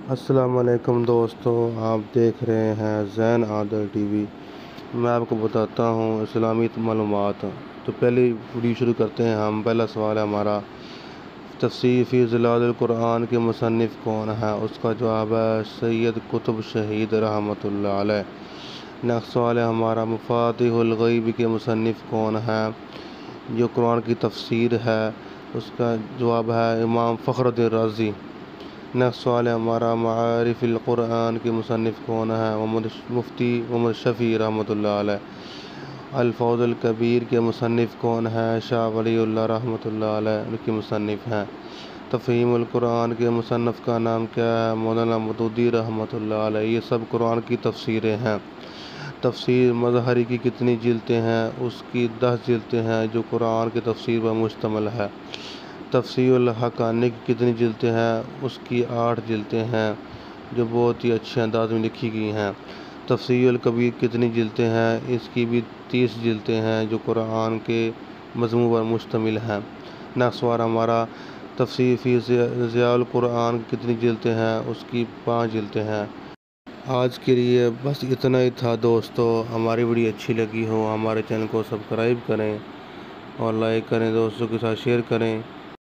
السلام علیکم دوستو، آپ دیکھ رہے ہیں زین عادل ٹی وی۔ میں آپ کو بتاتا ہوں اسلامی معلومات۔ تو پہلی ویڈیو شروع کرتے ہیں ہم۔ پہلا سوال ہے ہمارا، تفسیر فی ظلال القرآن کے مصنف کون ہے؟ اس کا جواب ہے سید قطب شہید رحمۃ اللہ علیہ۔ نیکسٹ سوال ہے ہمارا، مفاتیح الغیب کے مصنف کون ہیں؟ جو قرآن کی تفسیر ہے اس کا جواب ہے امام فخر الدین رازی۔ نیکسٹ سوال ہے ہمارا، معارف القرآن کے مصنف کون ہیں؟ مفتی عمر شفیع رحمۃ اللہ علیہ۔ الفوز الکبیر کے مصنف کون ہیں؟ شاہ ولی اللہ رحمۃ اللہ علیہ ان کے مصنف ہیں۔ تفہیم القرآن کے مصنف کا نام کیا ہے؟ مولانا مودودی رحمۃ اللہ علیہ۔ یہ سب قرآن کی تفسیریں ہیں۔ تفسیر مظہری کی کتنی جلدیں ہیں؟ اس کی 10 جلدیں ہیں جو قرآن کی تفسیر پر مشتمل ہے۔ تفسیر الحقانی کی کتنی جلدیں ہیں؟ اس کی 8 جلدیں ہیں جو بہت ہی اچھے انداز میں لکھی گئی ہیں۔ تفسیر الکبیر کتنی جلدیں ہیں؟ اس کی بھی 30 جلدیں ہیں جو قرآن کے مضمون پر مشتمل ہیں۔ نیکسٹ سوال ہمارا، تفسیر فی ضیاء القرآن کی کتنی جلدیں ہیں؟ اس کی 5 جلدیں ہیں۔ آج کے لیے بس اتنا ہی تھا دوستو۔ ہماری ویڈیو اچھی لگی ہو ہمارے چینل کو سبسکرائب کریں اور لائک کریں، دوستوں کے ساتھ شیئر کریں۔